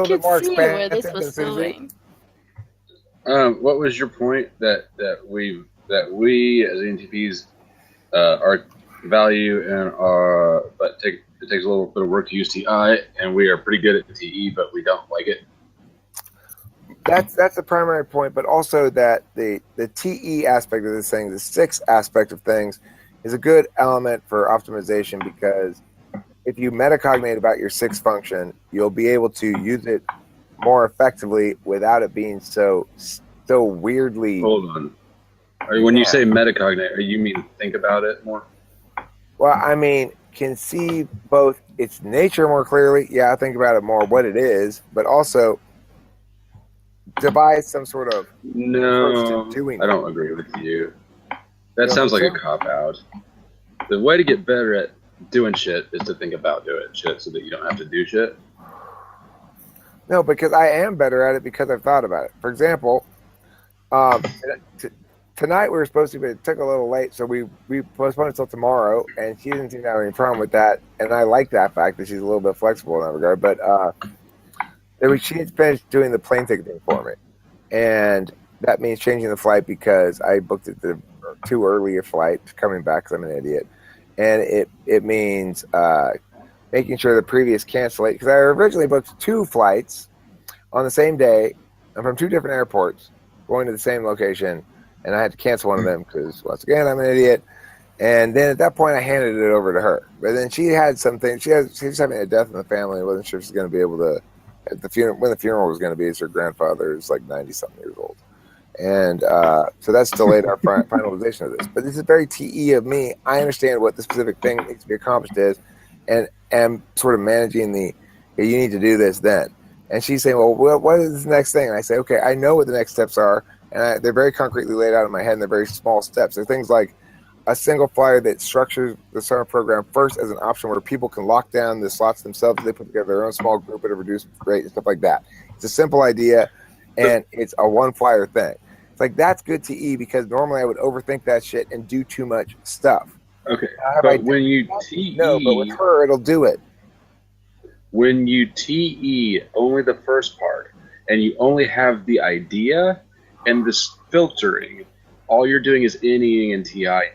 little could bit more see where expansive this than was Suzu. going. What was your point that we as ENTPs are value and are but it takes a little bit of work to use TI, and we are pretty good at TE, but we don't like it. That's the primary point, but also that the TE aspect of this thing, the 6 aspect of things, is a good element for optimization because if you metacognate about your 6 function, you'll be able to use it more effectively without it being so weirdly. Hold on. When you say metacognate, you mean think about it more? Well, I mean, can see both its nature more clearly. Yeah, I think about it more what it is, but also devise some sort of approach to doing I it. don't agree with you. That sounds like a cop-out. The way to get better at doing shit is to think about doing shit so that you don't have to do shit. No, because I am better at it because I've thought about it. For example, tonight we were supposed to, but it took a little late, so we postponed it until tomorrow, and she didn't seem to have any problem with that, and I like that fact that she's a little bit flexible in that regard, but she had finished doing the plane ticketing for me, and that means changing the flight because I booked it the too early a flight coming back because I'm an idiot, and it means making sure the previous cancellation, because I originally booked 2 flights on the same day and from 2 different airports going to the same location, and I had to cancel one of them because once again I'm an idiot. And then at that point I handed it over to her, but then she had something. She was having a death in the family and wasn't sure if she was going to be able to at the funeral when the funeral was going to be. It's her grandfather is like 90-something years old, and so that's delayed our finalization of this. But this is very TE of me. I understand what the specific thing needs to be accomplished is, and am sort of managing the you need to do this then. And she's saying, well, what is the next thing? And I say, okay, I know what the next steps are, and they're very concretely laid out in my head, and they're very small steps. They're things like a single flyer that structures the summer program first as an option where people can lock down the slots themselves. They put together their own small group at a reduced rate and stuff like that. It's a simple idea, and it's a one flyer thing. It's like, that's good TE because normally I would overthink that shit and do too much stuff. Okay, but when you TE... No, but with her, it'll do it. When you TE only the first part, and you only have the idea and this filtering, all you're doing is NEing and TIing.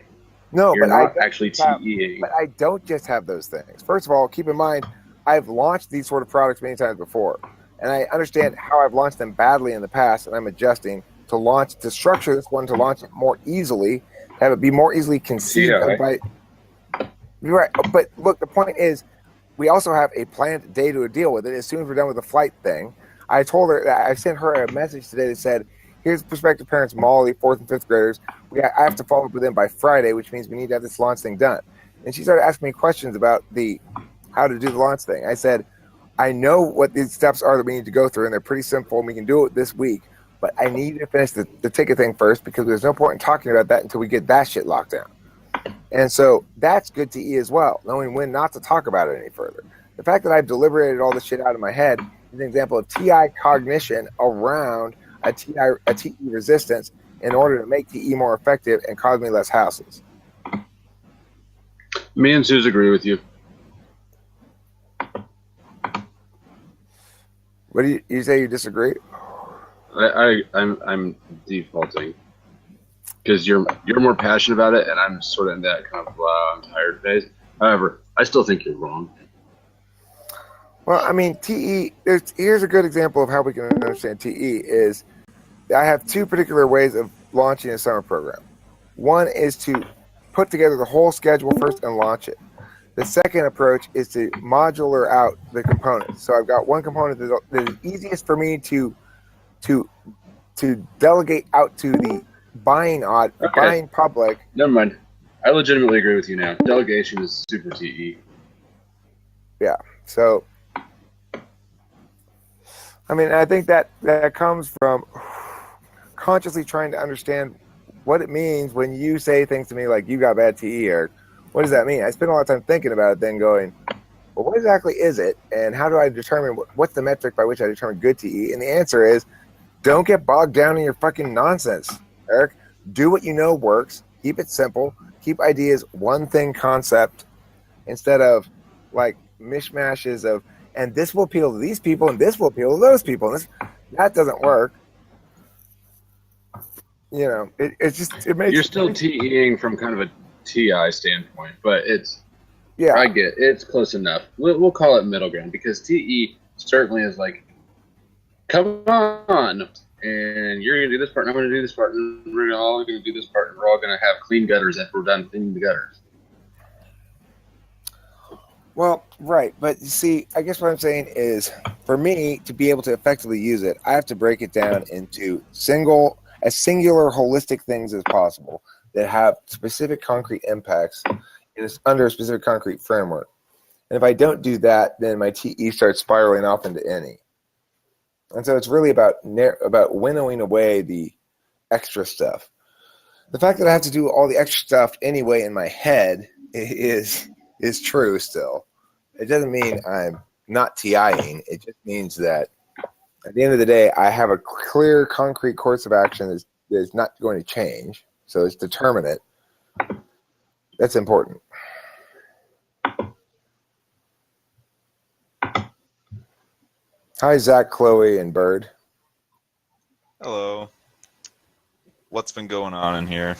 No, you're but not actually TEing. But I don't just have those things. First of all, keep in mind, I've launched these sort of products many times before, and I understand how I've launched them badly in the past, and I'm adjusting to structure this one to launch it more easily, have it be more easily conceived of by. Right, but look, the point is, we also have a planned day to deal with it. As soon as we're done with the flight thing, I told her that I sent her a message today that said, here's prospective parents, Molly, 4th and 5th graders. I have to follow up with them by Friday, which means we need to have this launch thing done. And she started asking me questions about how to do the launch thing. I said, I know what these steps are that we need to go through, and they're pretty simple, and we can do it this week. But I need to finish the ticket thing first because there's no point in talking about that until we get that shit locked down. And so that's good TE as well, knowing when not to talk about it any further. The fact that I've deliberated all this shit out of my head is an example of TI cognition around a TE resistance in order to make TE more effective and cause me less hassles. Me and Suze agree with you. What do you say? You disagree? I'm defaulting because you're more passionate about it, and I'm sort of in that kind of I'm tired phase. However, I still think you're wrong. Well, I mean, TE. Here's a good example of how we can understand TE. Is I have 2 particular ways of launching a summer program. One is to put together the whole schedule first and launch it. The second approach is to modular out the components. So I've got one component that is easiest for me to delegate out to the buying public. Never mind. I legitimately agree with you now. Delegation is super TE. Yeah. So, I mean, I think that comes from consciously trying to understand what it means when you say things to me like, you got bad TE, Eric. What does that mean? I spend a lot of time thinking about it, then going, well, what exactly is it? And how do I determine what's the metric by which I determine good TE? And the answer is, don't get bogged down in your fucking nonsense, Eric. Do what you know works. Keep it simple. Keep ideas one thing concept instead of like mishmashes of, and this will appeal to these people, and this will appeal to those people. And that doesn't work. You know, it makes You're still TEing from kind of a TI standpoint, but yeah. I get it's close enough. We'll call it middle ground because TE certainly is like, come on, and you're gonna do this part, and I'm gonna do this part, and we're all gonna do this part, and we're all gonna have clean gutters after we're done cleaning the gutters. Well, right, but you see, I guess what I'm saying is, for me to be able to effectively use it, I have to break it down into singular, holistic things as possible that have specific concrete impacts under a specific concrete framework. And if I don't do that, then my TE starts spiraling off into any. And so it's really about winnowing away the extra stuff. The fact that I have to do all the extra stuff anyway in my head is true still. It doesn't mean I'm not TIing. It just means that at the end of the day, I have a clear, concrete course of action that is not going to change. So it's determinate. That's important. Hi, Zach, Chloe, and Bird. Hello. What's been going on in here?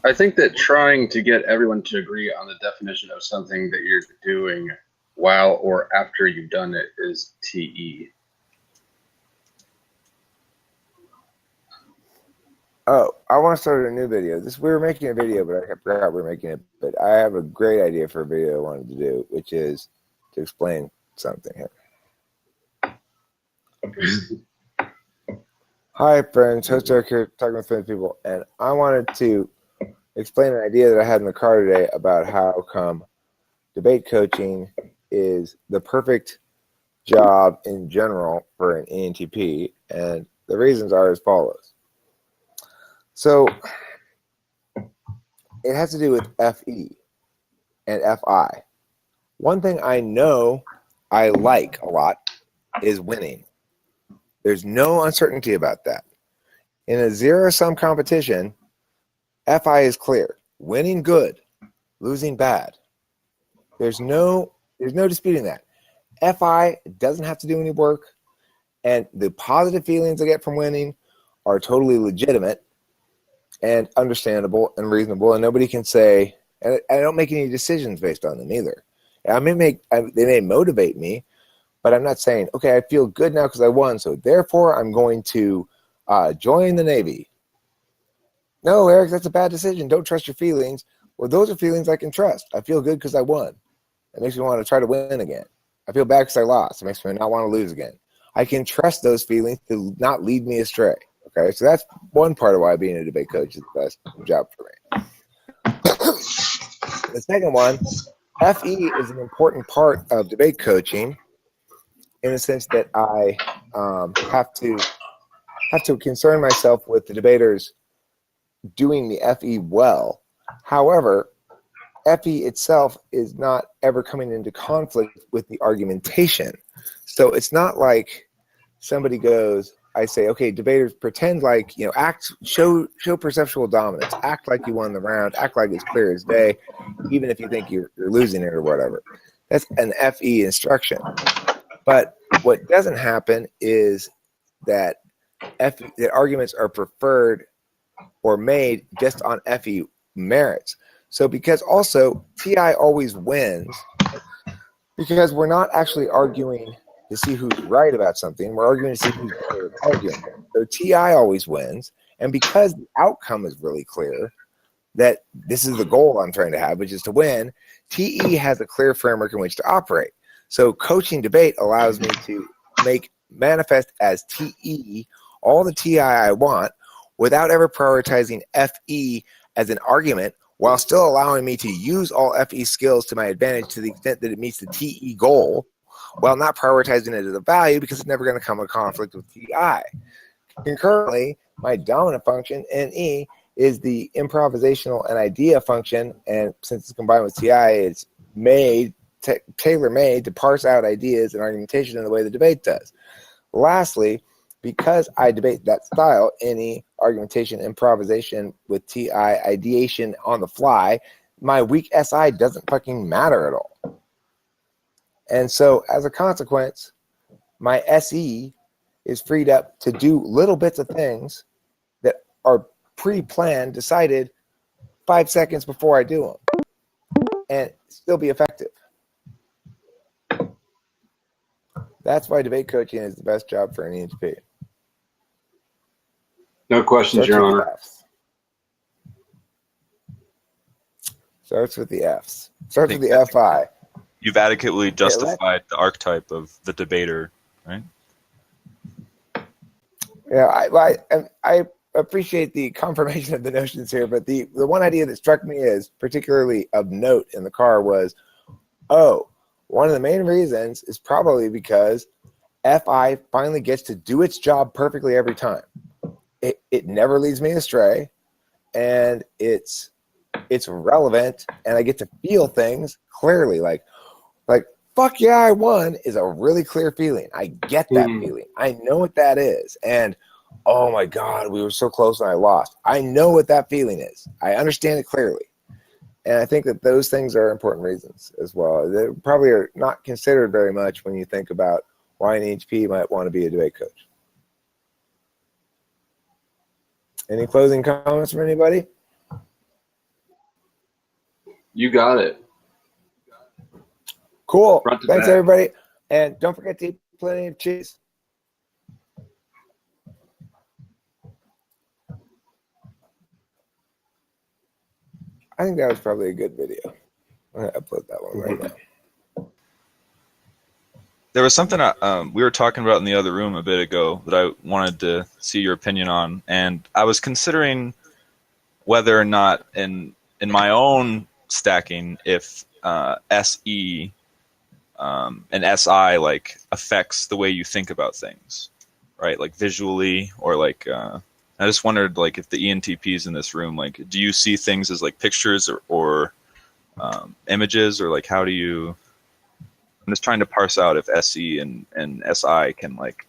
I think that trying to get everyone to agree on the definition of something that you're doing while or after you've done it is TE. Oh, I want to start a new video. We were making a video, but I forgot we were making it. But I have a great idea for a video I wanted to do, which is to explain something here. Hi, friends. Host Eric here, talking with famous people, and I wanted to explain an idea that I had in the car today about how come debate coaching is the perfect job in general for an ENTP, and the reasons are as follows. So it has to do with FE and FI. One thing I know I like a lot is winning. There's no uncertainty about that. In a zero-sum competition, FI is clear. Winning good, losing bad. There's no disputing that. FI doesn't have to do any work, and the positive feelings I get from winning are totally legitimate and understandable and reasonable, and nobody can say, and I don't make any decisions based on them either. They may motivate me, but I'm not saying, okay, I feel good now because I won, so therefore I'm going to join the Navy. No, Eric, that's a bad decision. Don't trust your feelings. Well, those are feelings I can trust. I feel good because I won. It makes me want to try to win again. I feel bad because I lost. It makes me not want to lose again. I can trust those feelings to not lead me astray. Okay, so that's one part of why being a debate coach is the best job for me. The second one, FE is an important part of debate coaching in the sense that I have to concern myself with the debaters doing the FE well. However, FE itself is not ever coming into conflict with the argumentation. So it's not like somebody goes, I say, okay, debaters, pretend like, show perceptual dominance, act like you won the round, act like it's clear as day, even if you think you're losing it or whatever. That's an FE instruction. But what doesn't happen is that the arguments are preferred or made just on FE merits. So because also TI always wins because we're not actually arguing to see who's right about something. We're arguing to see who's better at arguing. So TI always wins. And because the outcome is really clear, that this is the goal I'm trying to have, which is to win, TE has a clear framework in which to operate. So coaching debate allows me to make manifest as TE all the TI I want without ever prioritizing FE as an argument while still allowing me to use all FE skills to my advantage to the extent that it meets the TE goal, while not prioritizing it as a value because it's never going to come in conflict with TI. Concurrently, my dominant function, NE, is the improvisational and idea function, and since it's combined with TI, it's tailor-made to parse out ideas and argumentation in the way the debate does. Lastly, because I debate that style, NE, argumentation, improvisation with TI, ideation on the fly, my weak SI doesn't fucking matter at all. And so as a consequence, my SE is freed up to do little bits of things that are pre-planned, decided 5 seconds before I do them, and still be effective. That's why debate coaching is the best job for an ENTP. No questions, Your Honor. Starts with the Fs. Starts with the FI. You've adequately justified the archetype of the debater, right? Yeah, I appreciate the confirmation of the notions here, but the one idea that struck me as particularly of note in the car was, one of the main reasons is probably because FI finally gets to do its job perfectly every time. It never leads me astray, and it's relevant, and I get to feel things clearly. Like fuck yeah, I won is a really clear feeling. I get that feeling. I know what that is. And oh my God, we were so close and I lost. I know what that feeling is. I understand it clearly. And I think that those things are important reasons as well. They probably are not considered very much when you think about why an EHP might want to be a debate coach. Any closing comments from anybody? You got it. Cool. Front to Thanks, back. everybody. And don't forget to eat plenty of cheese. I think that was probably a good video. I'm going to upload that one right now. There was something we were talking about in the other room a bit ago that I wanted to see your opinion on, and I was considering whether or not in my own stacking, if SE and SI like affects the way you think about things, right? Like visually, or like I just wondered, like, if the ENTPs in this room, like, do you see things as like pictures or images, or like how do you? I'm just trying to parse out if SE and SI can like.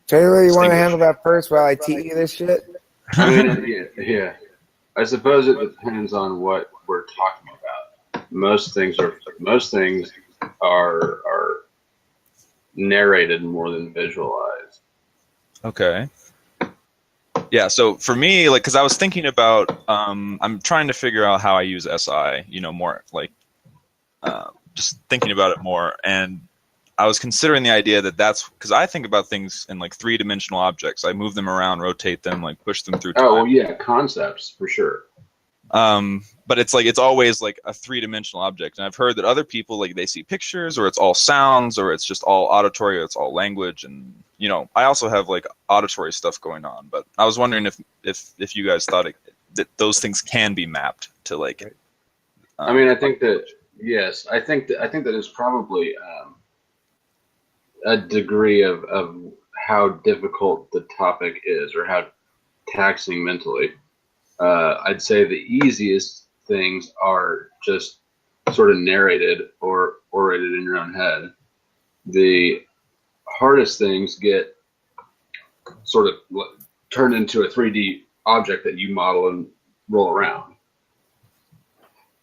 Taylor, you want to handle that first while I TE this shit? I mean, yeah. I suppose it depends on what we're talking about. Most things are narrated more than visualized. Okay. Yeah, so for me, like, because I was thinking about, I'm trying to figure out how I use SI, more like, just thinking about it more, and I was considering the idea that's because I think about things in like 3-dimensional objects. I move them around, rotate them, like push them through time. Oh, well, yeah, concepts for sure. But it's always like a 3-dimensional object, and I've heard that other people, like, they see pictures, or it's all sounds, or it's just all auditory, or it's all language, and I also have like auditory stuff going on. But I was wondering if you guys thought that those things can be mapped to like. I mean, I think that yes, I think that is probably a degree of how difficult the topic is, or how taxing mentally. I'd say the easiest things are just sort of narrated or orated in your own head. The hardest things get sort of turned into a 3D object that you model and roll around.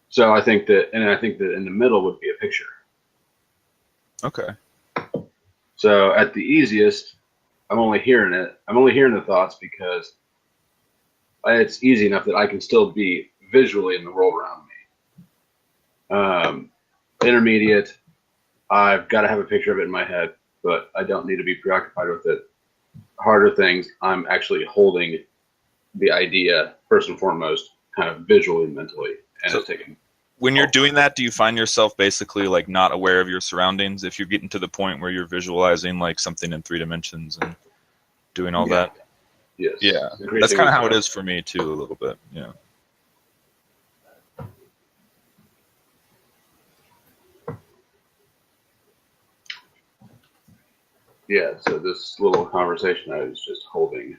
So I think that in the middle would be a picture. Okay. So at the easiest, I'm only hearing the thoughts because it's easy enough that I can still be visually in the world around me. Intermediate, I've got to have a picture of it in my head, but I don't need to be preoccupied with it. Harder things, I'm actually holding the idea first and foremost, kind of visually and mentally, and so it's taking. When you're doing that, do you find yourself basically like not aware of your surroundings if you're getting to the point where you're visualizing like something in 3 dimensions and doing all that? Yes. Yeah, that's kind of how it is for me too, a little bit. Yeah. Yeah, so this little conversation, I was just holding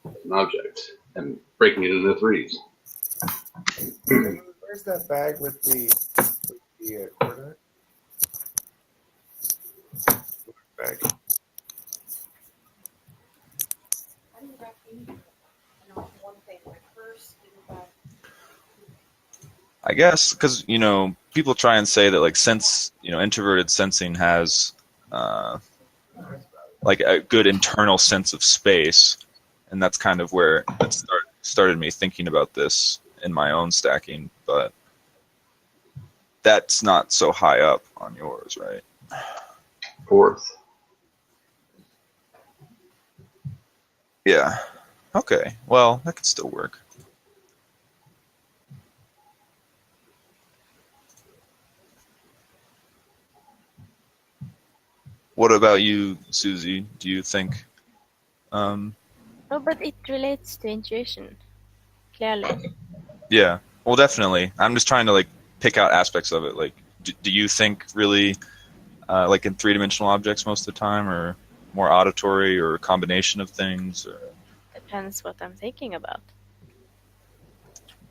an object and breaking it into threes. Where's that bag with the coordinate? Bag. I guess because people try and say that like since introverted sensing has like a good internal sense of space, and that's kind of where it started me thinking about this in my own stacking, but that's not so high up on yours, right? Fourth. Yeah. Okay. Well, that could still work. What about you, Susie? Do you think? No, but it relates to intuition, clearly. Yeah. Well, definitely. I'm just trying to like pick out aspects of it. Like, do you think really, like in three-dimensional objects most of the time, or more auditory, or a combination of things? Or Depends what I'm thinking about.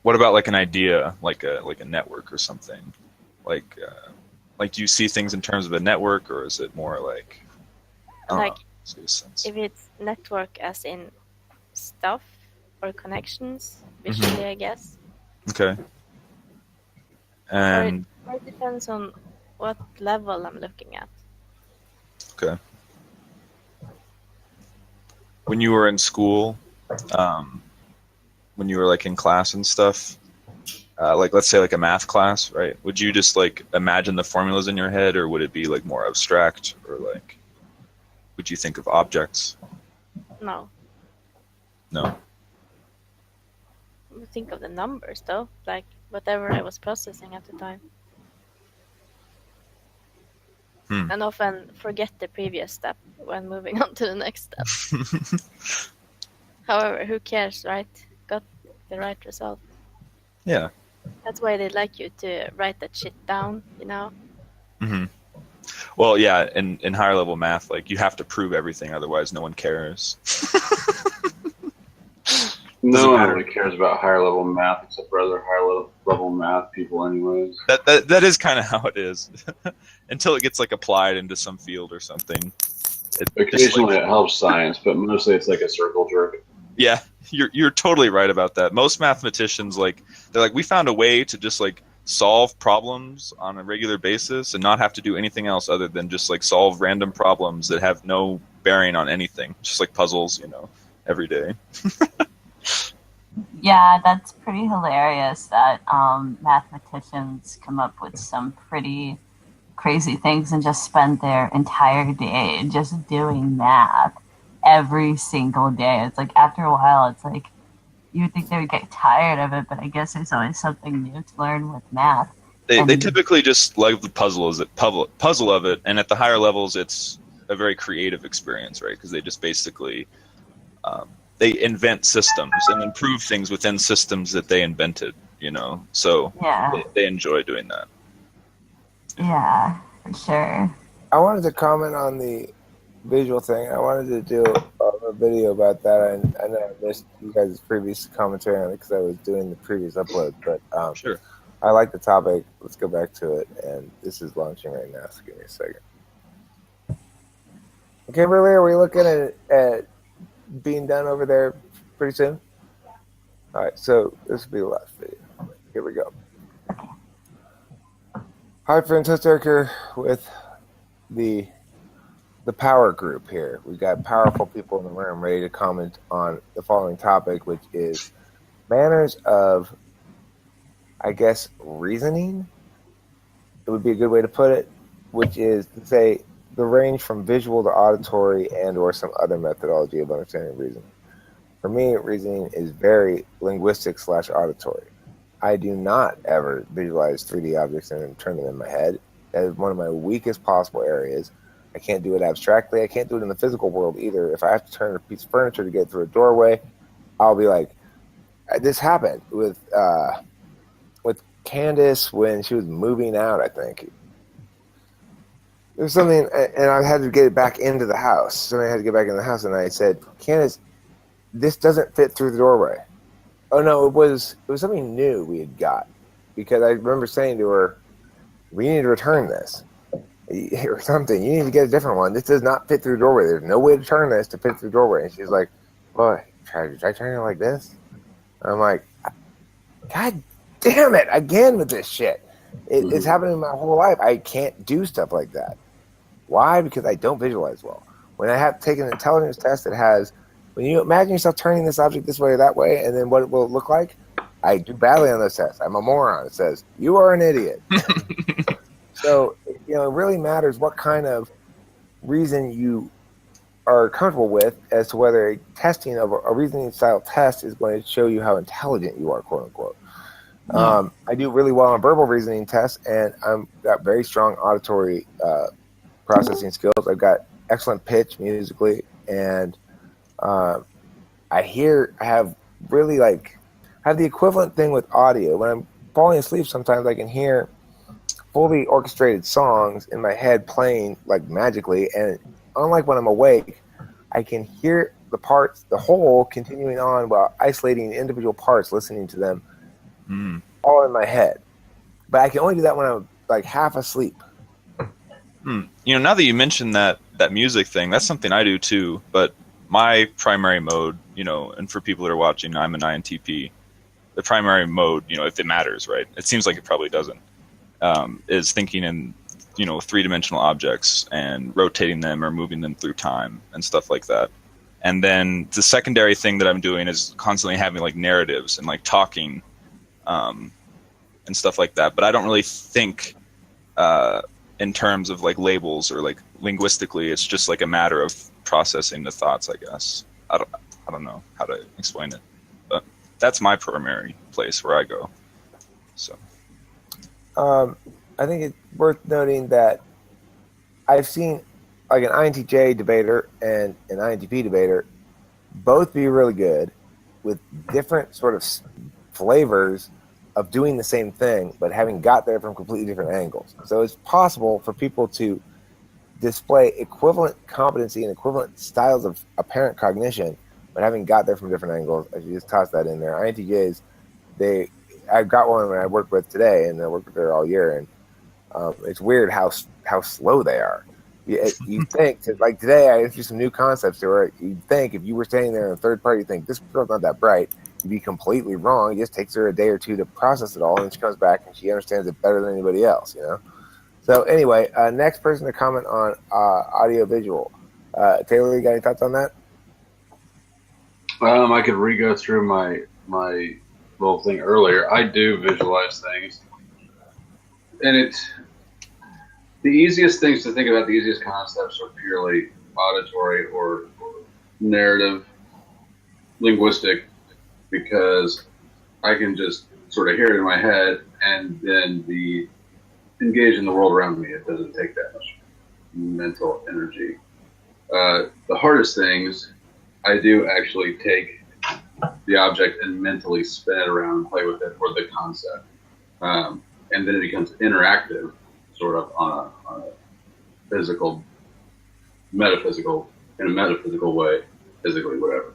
what about like an idea, like a network or something? Like do you see things in terms of a network, or is it more like I don't Like, know, it's a sense. if it's network as in stuff or connections, visually, I guess. Okay. And Or it depends on what level I'm looking at. okay. When you were in school, when you were like in class and stuff, like let's say like a math class, right? Would you just like imagine the formulas in your head, or would it be like more abstract, or like would you think of objects? No. No. I would think of the numbers, though. Like, whatever I was processing at the time. And often forget the previous step when moving on to the next step. However, who cares, right? Got the right result. Yeah. That's why they like you to write that shit down, Mm-hmm. Well, yeah, in higher level math, like you have to prove everything, otherwise no one cares. No one really cares about higher level math except for other higher level math people, anyways. That is kind of how it is, until it gets like applied into some field or something. Occasionally it helps science, but mostly it's like a circle jerk. Yeah, you're totally right about that. Most mathematicians, like, they're like, we found a way to just like solve problems on a regular basis and not have to do anything else other than just like solve random problems that have no bearing on anything, just like puzzles, every day. Yeah, that's pretty hilarious that mathematicians come up with some pretty crazy things and just spend their entire day just doing math every single day. It's like after a while, it's like you would think they would get tired of it, but I guess there's always something new to learn with math. They typically just like the puzzle of it, and at the higher levels, it's a very creative experience, right? Because they just basically they invent systems and improve things within systems that they invented, So Yeah. they enjoy doing that. Yeah, for sure. I wanted to comment on the visual thing. I wanted to do a video about that. I know I missed you guys' previous commentary on it because I was doing the previous upload, but Sure. I like the topic. Let's go back to it, and this is launching right now, so give me a second. Okay, Kimberly, are we looking at being done over there pretty soon? All right, so this will be the last video. Here we go. Hi, friends. It's Eric here with the power group here. We've got powerful people in the room ready to comment on the following topic, which is manners of, I guess, reasoning. It would be a good way to put it, which is to say the range from visual to auditory and or some other methodology of understanding reasoning. For me, reasoning is very linguistic / auditory. I do not ever visualize 3D objects and then turn them in my head. That is one of my weakest possible areas. I can't do it abstractly. I can't do it in the physical world either. If I have to turn a piece of furniture to get through a doorway, I'll be like, this happened with Candace when she was moving out, I think. There's something, and I had to get it back into the house. Somebody had to get back in the house, and I said, Candace, this doesn't fit through the doorway. Oh, no, it was something new we had got. Because I remember saying to her, we need to return this. Or something. You need to get a different one. This does not fit through the doorway. There's no way to turn this to fit through the doorway. And she's like, boy, did I turn it like this? And I'm like, God damn it, again with this shit. It's happening my whole life. I can't do stuff like that. Why? Because I don't visualize well. When I have taken an intelligence test that has, when you imagine yourself turning this object this way or that way, and then what it will look like, I do badly on those tests. I'm a moron. It says, you are an idiot. So, it really matters what kind of reason you are comfortable with as to whether a testing of a reasoning style test is going to show you how intelligent you are, quote unquote. I do really well on verbal reasoning tests, and I've got very strong auditory processing skills. I've got excellent pitch musically, and I have the equivalent thing with audio. When I'm falling asleep, sometimes I can hear fully orchestrated songs in my head playing like magically, and unlike when I'm awake, I can hear the whole continuing on while isolating individual parts, listening to them all in my head. But I can only do that when I'm like half asleep. Now that you mentioned that music thing, that's something I do too. But my primary mode, and for people that are watching, I'm an INTP. The primary mode, if it matters, right? It seems like it probably doesn't. Is thinking in, three-dimensional objects and rotating them or moving them through time and stuff like that. And then the secondary thing that I'm doing is constantly having like narratives and like talking, and stuff like that. But I don't really think in terms of like labels or like linguistically. It's just like a matter of processing the thoughts, I guess. I don't know how to explain it, but that's my primary place where I go. So. I think it's worth noting that I've seen like an INTJ debater and an INTP debater both be really good with different sort of flavors of doing the same thing, but having got there from completely different angles. So it's possible for people to display equivalent competency and equivalent styles of apparent cognition, but having got there from different angles. I should just toss that in there. INTJs, I've got one when I work with today, and I worked with her all year, and it's weird how slow they are. You think, like today, I introduced some new concepts to her. You'd think if you were standing there in a third party, you think this girl's not that bright. You'd be completely wrong. It just takes her a day or two to process it all, and she comes back and she understands it better than anybody else. So anyway, next person to comment on audio visual. Taylor, you got any thoughts on that? I could re-go through my little thing earlier. I do visualize things, and it's the easiest things to think about. The easiest concepts are purely auditory or narrative, linguistic, because I can just sort of hear it in my head and then engage in the world around me. It doesn't take that much mental energy. The hardest things, I do actually take the object and mentally spin it around and play with it for the concept. And then it becomes interactive, sort of on a metaphysical way, physically, whatever.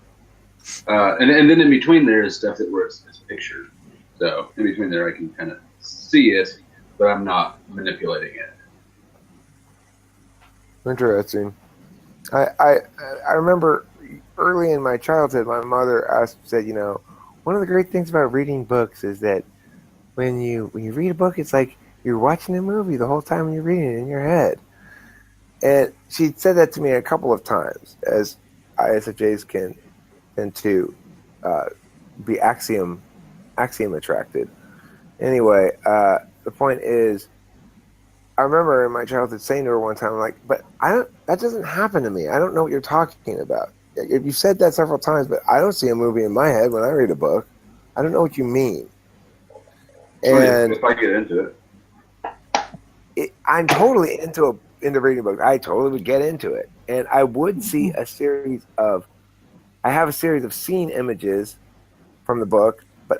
And then in between there is stuff where it's pictured. So in between there I can kind of see it, but I'm not manipulating it. Interesting. I remember early in my childhood, my mother said, one of the great things about reading books is that when you read a book, it's like you're watching a movie the whole time when you're reading it in your head. And she said that to me a couple of times, as ISFJs can tend to be axiom attracted. Anyway, the point is, I remember in my childhood saying to her one time, like, but that doesn't happen to me. I don't know what you're talking about. You said that several times, but I don't see a movie in my head when I read a book. I don't know what you mean. And if I get into it, I'm totally into reading books. I totally would get into it, and I would see I have a series of scene images from the book, but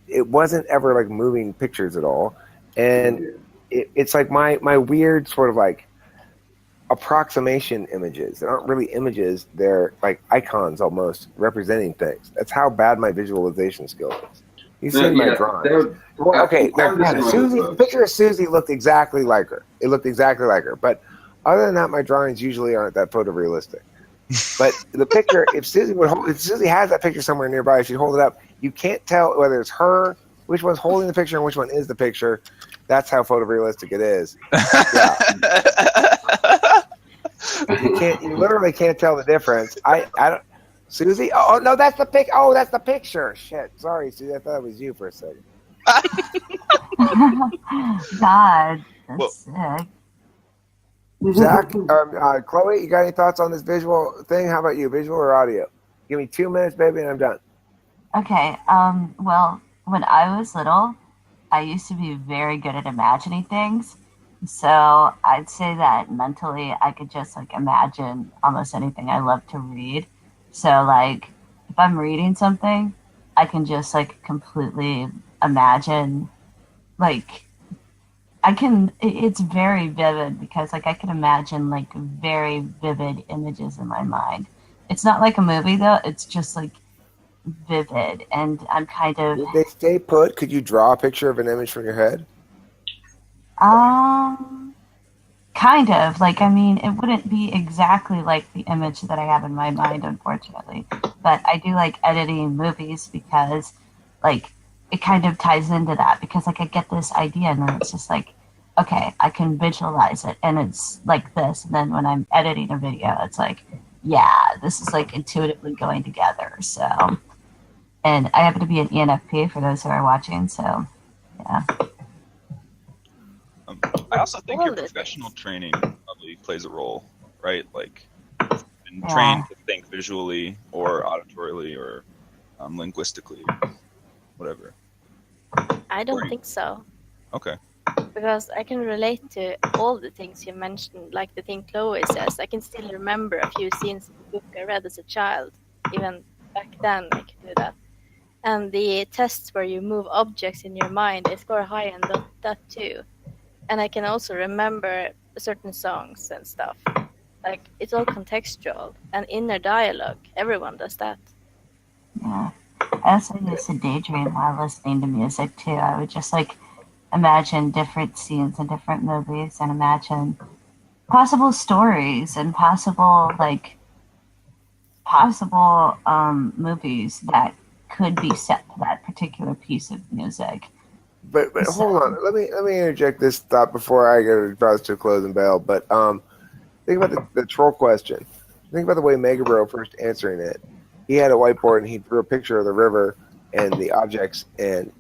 it wasn't ever like moving pictures at all, and it's like my weird sort of like approximation images. They aren't really images. They're like icons almost representing things. That's how bad my visualization skill is. You see my drawings. Okay, Susie, the picture of Susie looked exactly like her. It looked exactly like her. But other than that, my drawings usually aren't that photorealistic. But the picture, if Susie has that picture somewhere nearby, she'd hold it up. You can't tell whether it's her, which one's holding the picture, and which one is the picture. That's how photorealistic it is. Yeah. You literally can't tell the difference. I don't. Susie? Oh no, that's the pic. Oh, that's the picture. Shit. Sorry, Susie. I thought it was you for a second. God, that's Well- sick. Zach, Chloe, you got any thoughts on this visual thing? How about you, visual or audio? Give me 2 minutes, baby, and I'm done. Okay, well, when I was little, I used to be very good at imagining things. So I'd say that mentally I could just like imagine almost anything I love to read. So like if I'm reading something, I can just like completely imagine like it's very vivid because like I can imagine like very vivid images in my mind. It's not like a movie though, it's just like vivid and I'm kind of Did they stay put? Could you draw a picture of an image from your head? kind of like I mean it wouldn't be exactly like the image that I have in my mind unfortunately, but I do like editing movies because like it kind of ties into that because like I get this idea and then it's just like okay, I can visualize it and it's like this, and then when I'm editing a video it's like yeah, this is like intuitively going together. So, and I happen to be an ENFP for those who are watching, so yeah. I also think All your of it. professional training probably plays a role, right? Like, been Yeah. trained to think visually or auditorily or linguistically, whatever. I don't Right. think so. Okay. Because I can relate to all the things you mentioned, like the thing Chloe says. I can still remember a few scenes in the book I read as a child. Even back then, I could do that. And the tests where you move objects in your mind, I score high on that too. And I can also remember certain songs and stuff. Like, it's all contextual. And inner dialogue, everyone does that. Yeah. I also used to daydream while listening to music too. I would just like imagine different scenes in different movies and imagine possible stories and possible movies that could be set to that particular piece of music. But hold on, let me interject this thought before I get draws to a closing bell. But think about the troll question. Think about the way Mega Bro first answering it. He had a whiteboard and he drew a picture of the river and the objects and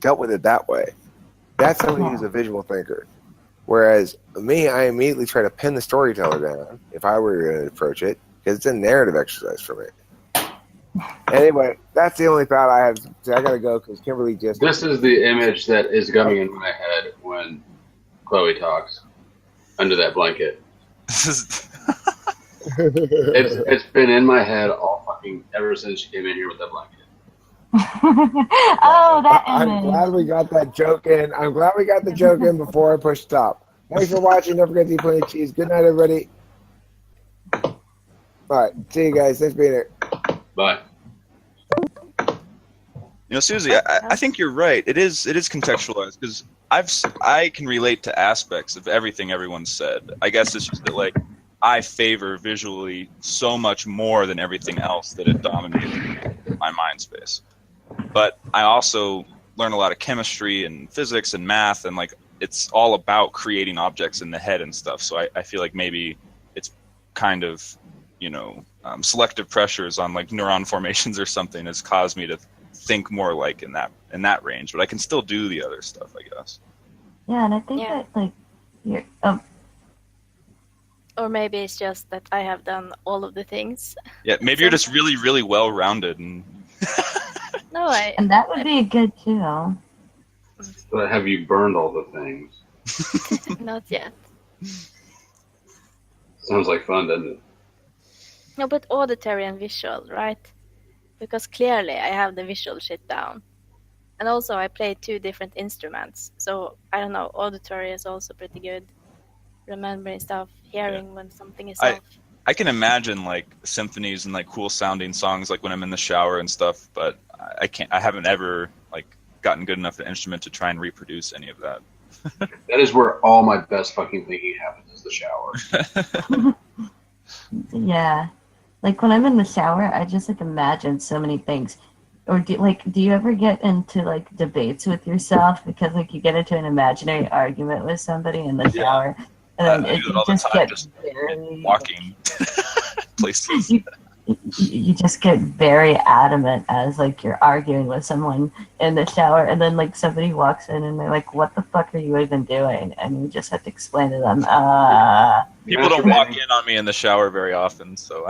dealt with it that way. That's somebody who's a visual thinker. Whereas me, I immediately try to pin the storyteller down if I were going to approach it because it's a narrative exercise for me. Anyway, that's the only thought I have. I got to go because Kimberly just. This is the image that is coming in my head when Chloe talks under that blanket. This is It's been in my head all fucking ever since she came in here with that blanket. Oh, that I'm image. glad we got that joke in. I'm glad we got the joke in before I push stop. Thanks for watching. Don't forget to eat plenty of cheese. Good night, everybody. All right. See you guys. Thanks for being here. Bye. Susie, I think you're right. It is contextualized because I can relate to aspects of everything everyone said. I guess it's just that like I favor visually so much more than everything else that it dominates my mind space. But I also learn a lot of chemistry and physics and math, and like it's all about creating objects in the head and stuff. So I feel like maybe it's kind of selective pressures on like neuron formations or something has caused me to think more like in that range. But I can still do the other stuff, I guess. Yeah, and I think Yeah. that like you're Or maybe it's just that I have done all of the things. Yeah, maybe you're just really, really well rounded and. No, and that would be good too. But have you burned all the things? not yet. Sounds like fun, doesn't it? No, but auditory and visual, right? Because clearly I have the visual shit down. And also I play 2 different instruments. So, I don't know, auditory is also pretty good. Remembering stuff, hearing when something is off. I can imagine like symphonies and like cool sounding songs like when I'm in the shower and stuff, but I haven't ever like gotten good enough at an instrument to try and reproduce any of that. That is where all my best fucking thinking happens, is the shower. Yeah. Like when I'm in the shower, I just like imagine so many things. Or do you ever get into like debates with yourself because like you get into an imaginary argument with somebody in the shower, and then I do that you all the just time, get just very walking places. you just get very adamant as like you're arguing with someone in the shower, and then like somebody walks in and they're like, "What the fuck are you even doing?" And you just have to explain to them, People don't walk in on me in the shower very often, so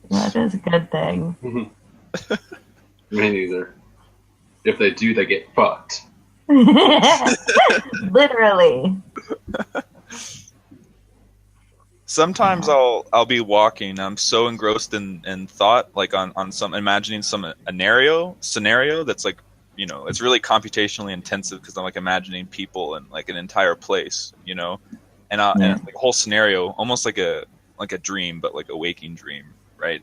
that is a good thing. Me neither. If they do, they get fucked. Literally. Sometimes I'll be walking. I'm so engrossed in thought, like on some imagining some scenario that's like, you know, it's really computationally intensive because I'm like imagining people and like an entire place, you know, and it's like a whole scenario, almost like a dream, but like a waking dream, right?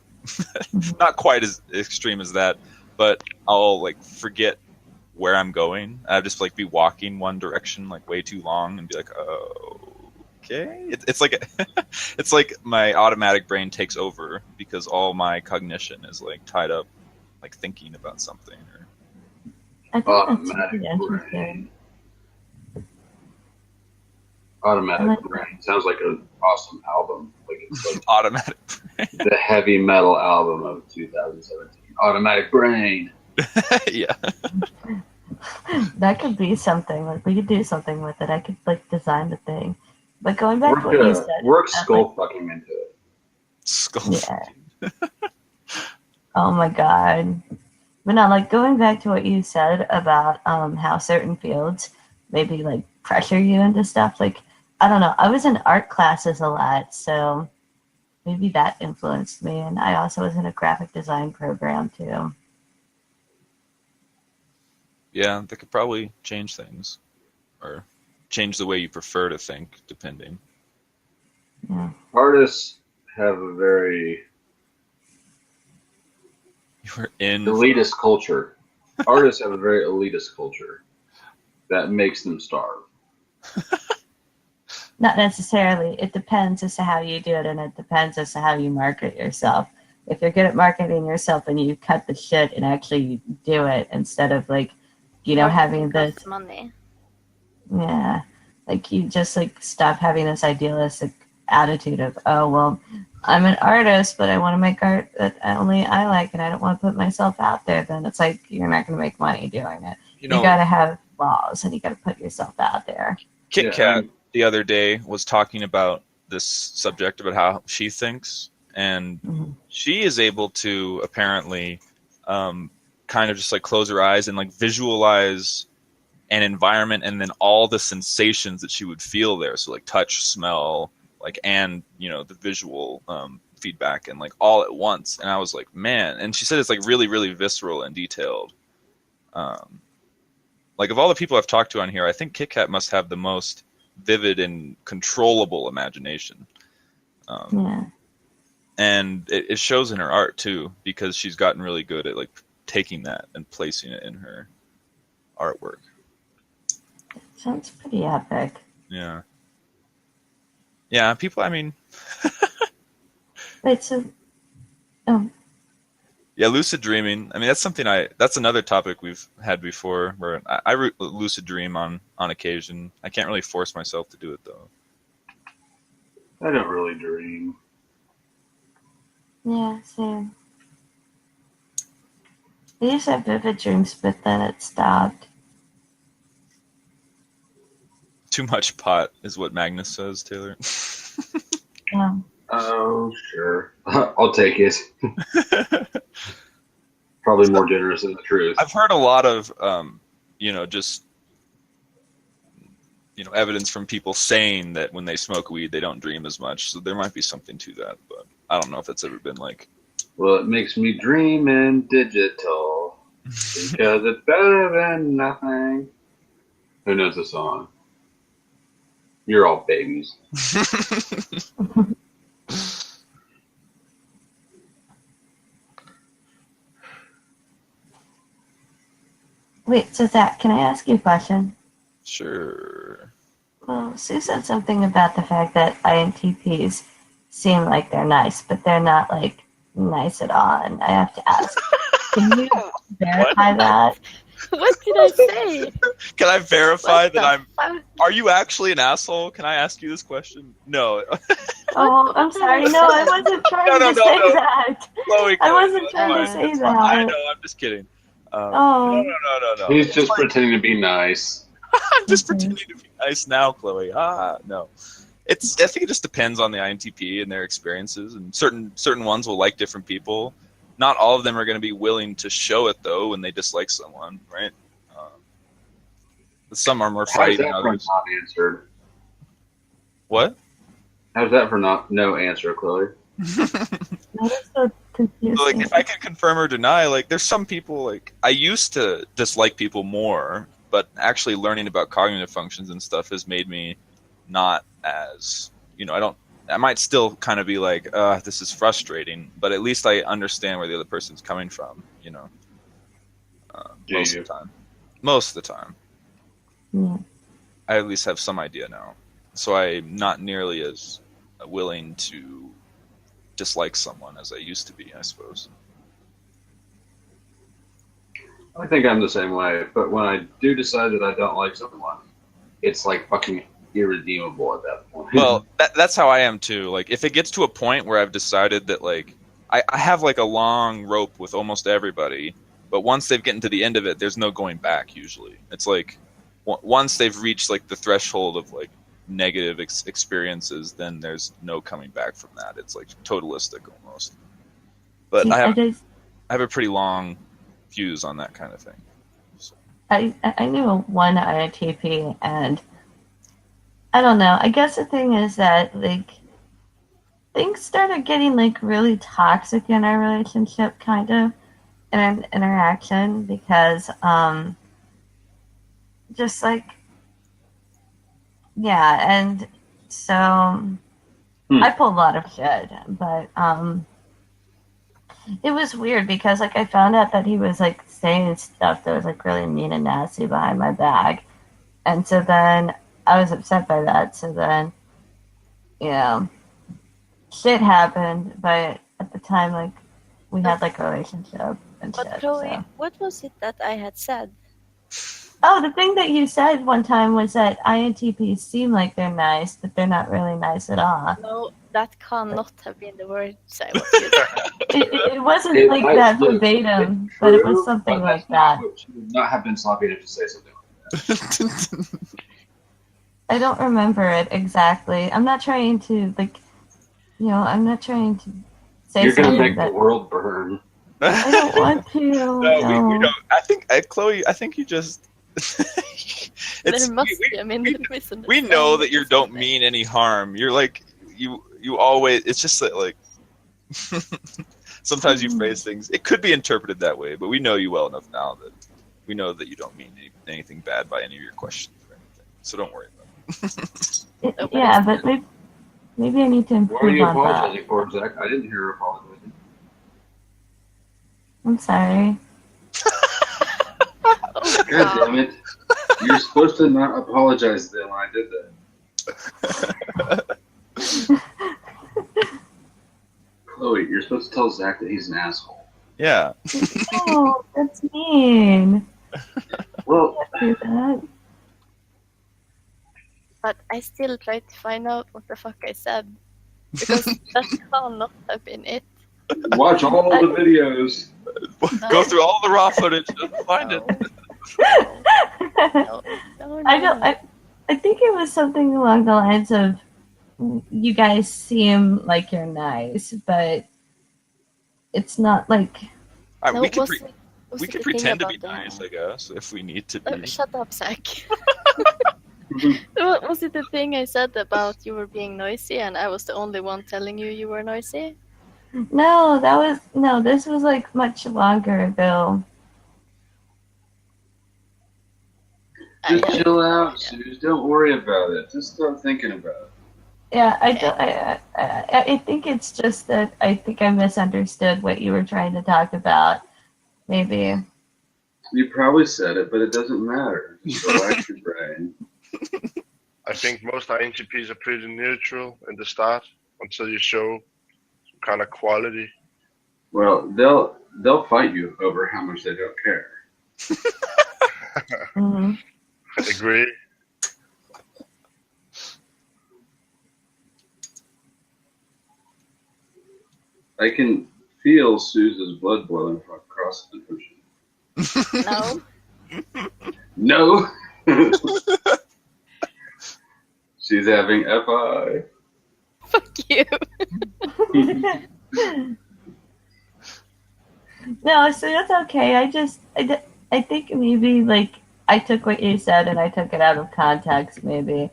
Not quite as extreme as that, but I'll like forget where I'm going. I'll just like be walking one direction like way too long and be like, oh. Okay, it's like it's like my automatic brain takes over because all my cognition is like tied up, like thinking about something. Or I think that's really interesting. Automatic Brain sounds like an awesome album. Like it's like automatic brain. The heavy metal album of 2017. Automatic Brain. Yeah. That could be something. Like we could do something with it. I could like design the thing. But going back to what you said, work skull fucking into it. Skull. Yeah. Oh my god. But no, like going back to what you said about how certain fields maybe like pressure you into stuff. Like I don't know. I was in art classes a lot, so maybe that influenced me. And I also was in a graphic design program too. Yeah, that could probably change things, or change the way you prefer to think, depending. Yeah. Artists have a very elitist culture. Artists have a very elitist culture that makes them starve. Not necessarily. It depends as to how you do it, and it depends as to how you market yourself. If you're good at marketing yourself and you cut the shit and actually do it instead of like, you know, having this money. Yeah, like you just like stop having this idealistic attitude of, oh well, I'm an artist, but I want to make art that only I like, and I don't want to put myself out there. Then it's like you're not going to make money doing it. You got to have laws, and you got to put yourself out there. Kit Kat the other day was talking about this subject about how she thinks, and she is able to apparently kind of just like close her eyes and like visualize an environment and then all the sensations that she would feel there. So like touch, smell, like, and, you know, the visual feedback and like all at once. And I was like, man, and she said it's like really, really visceral and detailed. Like of all the people I've talked to on here, I think Kit Kat must have the most vivid and controllable imagination. And it shows in her art too, because she's gotten really good at like taking that and placing it in her artwork. Sounds pretty epic. Yeah. Yeah, people, I mean... Wait, so... Oh. Yeah, lucid dreaming. I mean, that's another topic we've had before, where I lucid dream on occasion. I can't really force myself to do it, though. I don't really dream. Yeah, same. I used to have vivid dreams, but then it stopped. Too much pot is what Magnus says, Taylor. Yeah. Oh, sure. I'll take it. Probably more generous than the truth. I've heard a lot of, just, evidence from people saying that when they smoke weed, they don't dream as much. So there might be something to that, but I don't know if that's ever been like... Well, it makes me dream in digital because it's better than nothing. Who knows the song? You're all babies. Wait, so Zach, can I ask you a question? Sure. Well, Sue said something about the fact that INTPs seem like they're nice, but they're not like nice at all. And I have to ask, Can you verify that? What did I say? Can I verify What that the I'm? fuck? Are you actually an asshole? Can I ask you this question? No. Oh, I'm sorry. No, I wasn't trying No, to say no. that. Chloe, I Chloe, wasn't it's trying to fine. say It's fine. I that. know. I'm just kidding. Oh. No. He's just pretending to be nice. I'm just Okay. pretending to be nice now, Chloe. No. I think it just depends on the INTP and their experiences, and certain ones will like different people. Not all of them are going to be willing to show it though when they dislike someone, right? Some are more How's fighty that than for others. not answered? What? How's that for no answer, Chloe? That is so confusing. So, like, if I can confirm or deny, like, there's some people, like, I used to dislike people more, but actually learning about cognitive functions and stuff has made me not as, I might still kind of be like, this is frustrating, but at least I understand where the other person's coming from, most of the time. Most of the time. Yeah. I at least have some idea now. So I'm not nearly as willing to dislike someone as I used to be, I suppose. I think I'm the same way, but when I do decide that I don't like someone, it's like fucking irredeemable at that point. Well, that's how I am too. Like, if it gets to a point where I've decided that, like, I have like a long rope with almost everybody, but once they've gotten to the end of it, there's no going back usually. It's like once they've reached like the threshold of like negative experiences, then there's no coming back from that. It's like totalistic almost. But See, I have a pretty long fuse on that kind of thing. So. I knew one INTP, and I don't know. I guess the thing is that, like, things started getting like really toxic in our relationship, kind of, in an interaction, because just like, yeah, and so I pulled a lot of shit, but it was weird because, like, I found out that he was like saying stuff that was like really mean and nasty behind my back, and so then I was upset by that. So then, shit happened, but at the time, like, we had like a relationship and But shit. Chloe, So. what was it that I had said? Oh, the thing that you said one time was that INTPs seem like they're nice, but they're not really nice at all. No, that cannot have been the words I was using. It wasn't like that verbatim, but it was something like that. She would not have been sloppy enough to say something like that. I don't remember it exactly. I'm not trying to, like, I'm not trying to say You're gonna something make that the world burn. I don't want to. No, we don't. I think, Chloe, I think you just. There must be a misunderstanding. We know that you don't mean any harm. You're like, you always. It's just that, like, sometimes you phrase things. It could be interpreted that way, but we know you well enough now that we know that you don't mean anything bad by any of your questions or anything. So don't worry about it. Yeah, but maybe I need to What are improve you on that. apologizing for, Zach? I didn't hear her apologizing. I'm sorry. Oh, God wow. damn it. You're supposed to not apologize then when I did that. Chloe, you're supposed to tell Zach that he's an asshole. Yeah. Oh, that's mean. Well, Do that. But I still try to find out what the fuck I said. Because that cannot have been it. watch all the videos. Go through all the raw footage and find it. No, I don't. I think it was something along the lines of, you guys seem like you're nice, but it's not like. No, we can was it we can the thing pretend to be about the- nice, I guess, if we need to be. Shut up, Zach. Was it the thing I said about you were being noisy and I was the only one telling you were noisy? No, this was like much longer ago. Just chill out, Suze. Don't worry about it. Just start thinking about it. Yeah, I think it's just that I think I misunderstood what you were trying to talk about. Maybe. You probably said it, but it doesn't matter. Just relax your brain. I think most INTPs are pretty neutral in the start until you show some kind of quality. Well, they'll fight you over how much they don't care. Hmm. Agree. I can feel Suze's blood boiling across the ocean. No. No. She's having FI. Fuck you. No, so that's okay. I think maybe like I took what you said and I took it out of context, maybe.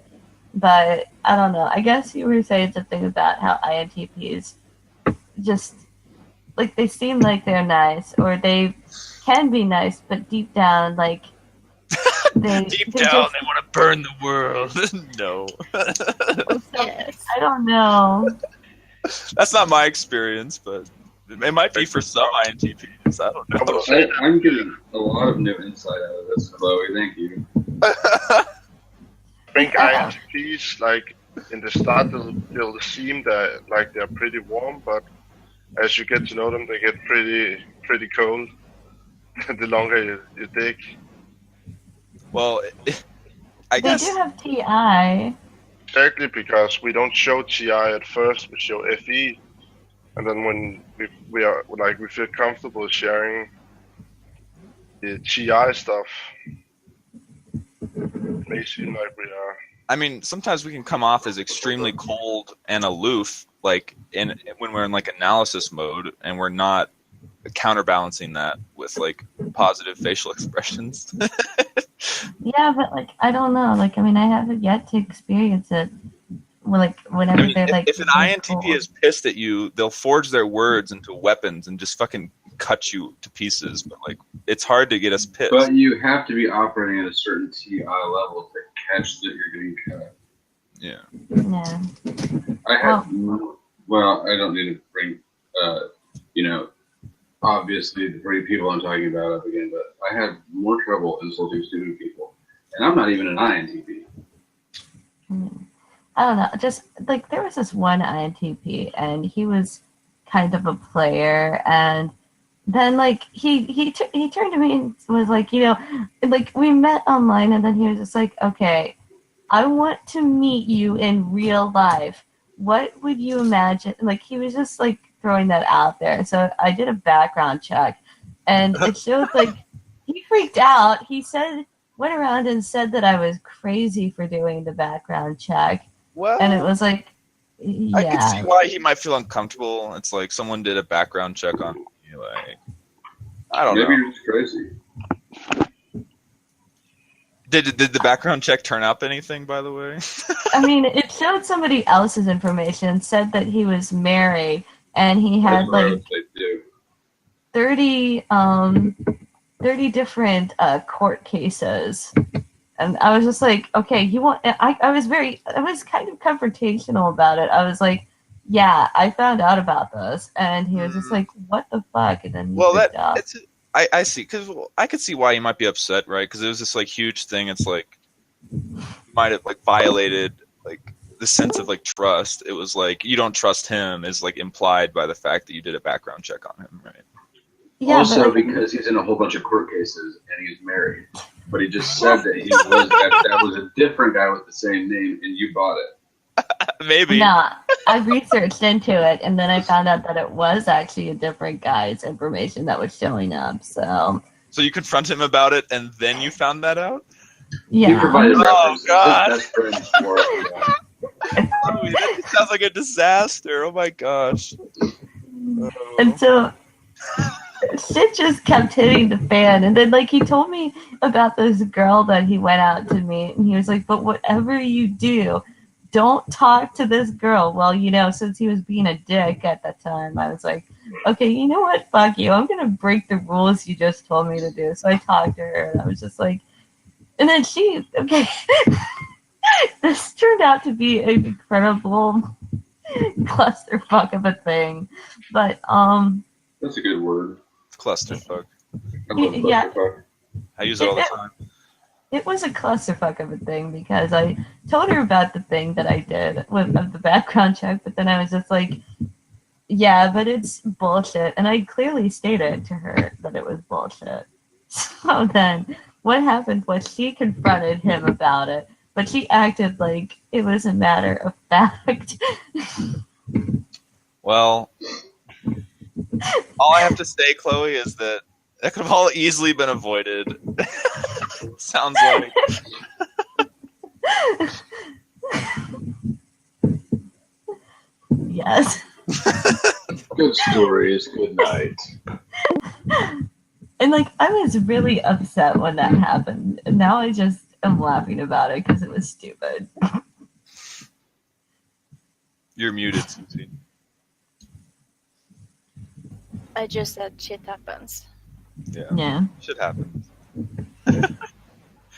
But I don't know. I guess you were saying something about how INTPs just like they seem like they're nice, or they can be nice, but deep down, like they Deep they down, just- they want to burn the world. No, Yes. I don't know. that's not my experience, but it might be for some INTPs. I don't I know. would say I'm getting a lot of new insight out of this, Chloe. Thank you. I think INTPs, like in the start, they'll seem that like they're pretty warm, but as you get to know them, they get pretty cold. The longer you dig. Well, I They guess do have TI. Exactly, because we don't show TI at first, we show FE, and then when we are like we feel comfortable sharing the TI stuff, it may seem like we are. I mean, sometimes we can come off as extremely cold and aloof, like when we're in like analysis mode, and we're not counterbalancing that with like positive facial expressions. Yeah, but like I don't know. Like I mean, I haven't yet to experience it. Like whenever I mean, they're like, if an INTP is pissed at you, they'll forge their words into weapons and just fucking cut you to pieces. But like, it's hard to get us pissed. But you have to be operating at a certain TI level to catch that you're getting cut. Yeah. yeah, I have, well, I don't need to bring, obviously the three people I'm talking about up again, but I have more trouble insulting stupid people. And I'm not even an INTP. I don't know. Just like there was this one INTP, and he was kind of a player, and then like he turned to me and was like, like we met online, and then he was just like, okay, I want to meet you in real life. What would you imagine? Like he was just like throwing that out there. So I did a background check, and it showed like he freaked out. He went around and said that I was crazy for doing the background check. Well, And it was like, yeah. I can see why he might feel uncomfortable. It's like someone did a background check on you. Like, I don't Maybe know. you're just crazy. Did the background check turn up anything, by the way? I mean, it showed somebody else's information, said that he was married, and he had That's what I like would say too. 30 different court cases. And I was just like, okay, I was kind of confrontational about it. I was like, yeah, I found out about this. And he was just like, what the fuck? And then he freaked out. I see, because I could see why he might be upset, right? Because it was this like huge thing. It's like might have like violated like the sense of like trust. It was like you don't trust him is like implied by the fact that you did a background check on him, right? Yeah, Also, but, like, because he's in a whole bunch of court cases and he's married, but he just said that that was a different guy with the same name, and you bought it. Maybe. no, I researched into it, and then I found out that it was actually a different guy's information that was showing up. So, So you confront him about it, and then you found that out? He yeah. provided Oh, references. God. His best friend swore it, yeah. Oh, that sounds like a disaster. Oh my gosh. And so shit just kept hitting the fan. And then, like, he told me about this girl that he went out to meet. And he was like, but whatever you do, don't talk to this girl. Well, since he was being a dick at that time, I was like, okay, you know what? Fuck you. I'm going to break the rules you just told me to do. So I talked to her, and I was just like, and then okay. This turned out to be an incredible clusterfuck of a thing. But, That's a good word. Clusterfuck. I love Yeah. clusterfuck. I use it all the time. it was a clusterfuck of a thing because I told her about the thing that I did of the background check, but then I was just like, Yeah, but it's bullshit. And I clearly stated to her that it was bullshit. So then what happened was she confronted him about it, but she acted like it was a matter of fact. Well, all I have to say, Chloe, is that could have all easily been avoided. Sounds like. Yes. Good stories. Good night. And like I was really upset when that happened. And now I just am laughing about it because it was stupid. You're muted, Susie. I just said shit happens. Yeah. Yeah. Shit happens.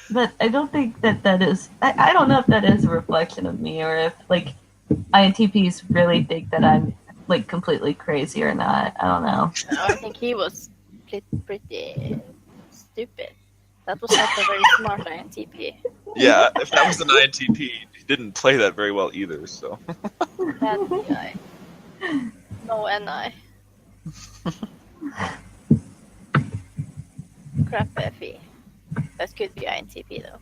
But I don't think that is. I don't know if that is a reflection of me or if like INTPs really think that I'm like completely crazy or not. I don't know. No, I think he was pretty stupid. That was not a very smart INTP. Yeah, if that was an INTP, he didn't play that very well either, so. Bad guy. No NI. Crap FE. That could be INTP though.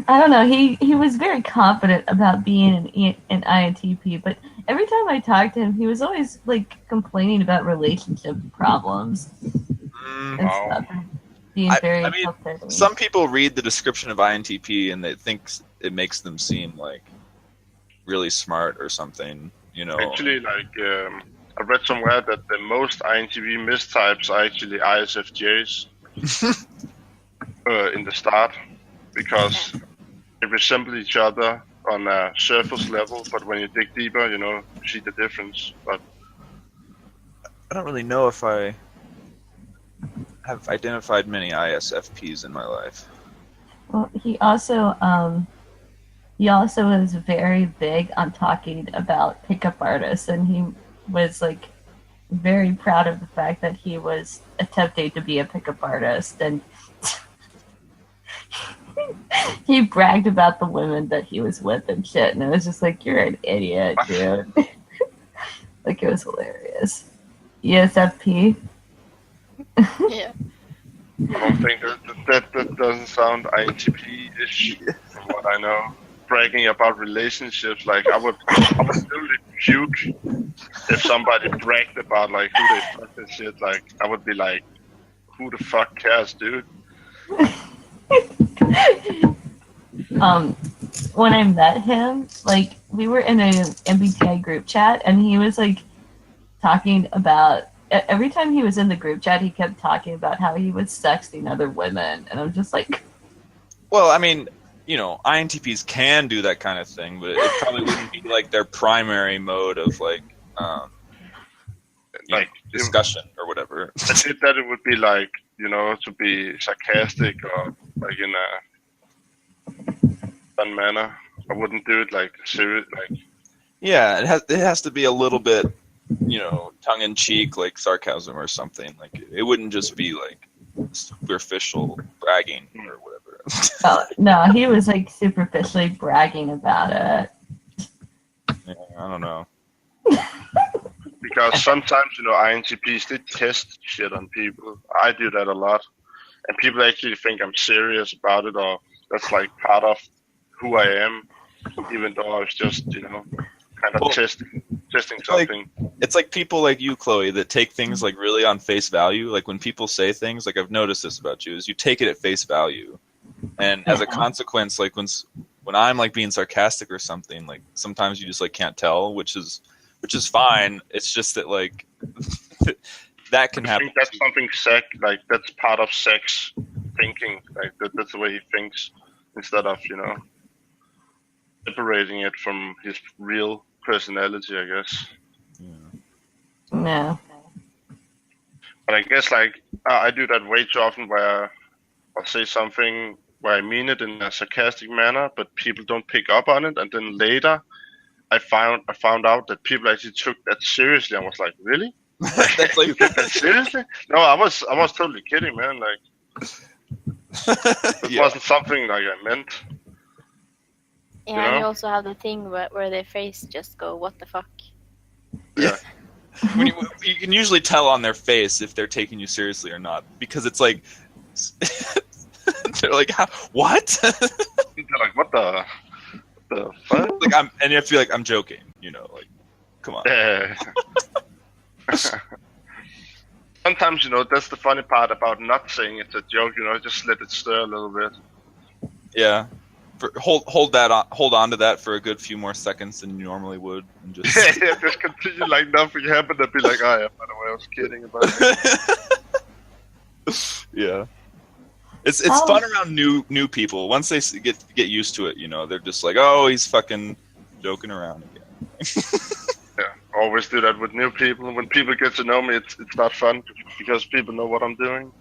I don't know. He was very confident about being an INTP, but every time I talked to him, he was always like complaining about relationship problems and stuff. Being very I mean, self-serving. some people read the description of INTP and they think it makes them seem like really smart or something, you know. Actually, like I read somewhere that the most INTP mistypes are actually ISFJs in the start, because they resemble each other on a surface level, but when you dig deeper, you see the difference. But I don't really know if I have identified many ISFPs in my life. Well, he also was very big on talking about pickup artists, and he was like very proud of the fact that he was attempting to be a pickup artist, and he bragged about the women that he was with and shit, and it was just like, you're an idiot, dude. Like, it was hilarious. ESFP. Yeah. I don't think that doesn't sound INTP-ish from what I know. Bragging about relationships, like I would totally puke if somebody bragged about like who they fucked and shit. Like I would be like, who the fuck cares, dude? When I met him, like we were in an MBTI group chat, and he was like talking about every time he was in the group chat, he kept talking about how he was sexting other women, and I'm just like, well, I mean, you know, INTPs can do that kind of thing, but it probably wouldn't be like their primary mode of like discussion or whatever. I think that it would be like, to be sarcastic or like in a fun manner. I wouldn't do it like serious, like. Yeah, it has to be a little bit, tongue in cheek, like sarcasm or something. Like it wouldn't just be like superficial bragging or whatever. oh, no, he was like superficially bragging about it. Yeah, I don't know. Because sometimes, INTPs, they test shit on people. I do that a lot. And people actually think I'm serious about it, or that's like part of who I am, even though I was just, kind of testing something. It's like people like you, Chloe, that take things like really on face value. Like when people say things, like I've noticed this about you, is you take it at face value. And as a consequence, like when I'm like being sarcastic or something, like sometimes you just like can't tell, which is fine. It's just that like that can happen. I think that's something like that's part of sex thinking. Like that's the way he thinks, instead of separating it from his real personality, I guess. No. But I guess like I do that way too often, where I'll say something where I mean it in a sarcastic manner, but people don't pick up on it, and then later I found out that people actually took that seriously. I was like, really? That's like you took that seriously? No, I was totally kidding, man. Like it wasn't something like I meant. Yeah, and you also have the thing where their face just go, what the fuck? Yeah. When you can usually tell on their face if they're taking you seriously or not, because it's like they're like, what? They're like, what the fuck? Like and I feel like I'm joking, like, come on. Yeah. Sometimes, that's the funny part about not saying it's a joke, just let it stir a little bit. Yeah. Hold on to that for a good few more seconds than you normally would, and just Yeah, just continue like nothing happened and be like, oh yeah, by the way, I was kidding about it. Yeah. It's fun around new people. Once they get used to it, they're just like, oh, he's fucking joking around again. Yeah, always do that with new people. When people get to know me, it's not fun because people know what I'm doing.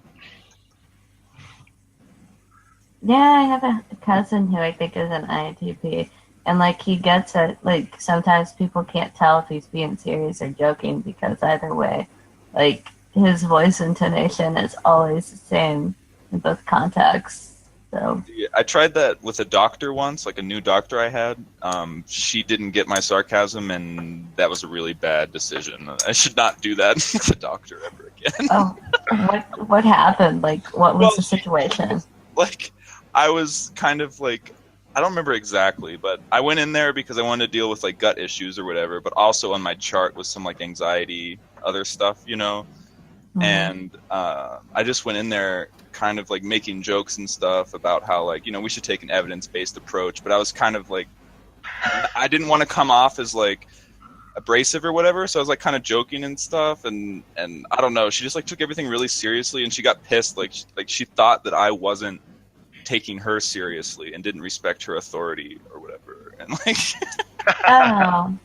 Yeah, I have a cousin who I think is an INTP, and like he gets it. Like sometimes people can't tell if he's being serious or joking because either way, like his voice intonation is always the same in both contexts. So Yeah, I tried that with a doctor once, like a new doctor I had. She didn't get my sarcasm, and that was a really bad decision. I should not do that with a doctor ever again. oh, what happened? Like what was Well, the situation? Like, I was kind of like, I don't remember exactly, but I went in there because I wanted to deal with like gut issues or whatever, but also on my chart was some like anxiety, other stuff, Mhm. and I just went in there kind of like making jokes and stuff about how like, we should take an evidence-based approach, but I was kind of like, I didn't want to come off as like abrasive or whatever, so I was like kind of joking and stuff, and I don't know, she just like took everything really seriously, and she got pissed, like she thought that I wasn't taking her seriously and didn't respect her authority or whatever, and like Oh,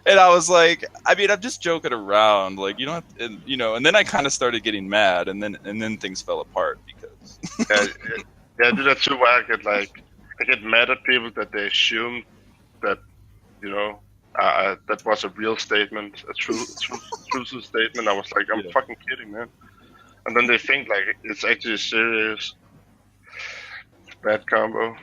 and I was like, I mean, I'm just joking around, like, you don't have to, and then I kind of started getting mad, and then things fell apart because Yeah, I do that too. Where I get mad at people that they assume that that was a real statement, a truthful statement. I was like, I'm fucking kidding, man. And then they think like it's actually serious. Bad combo.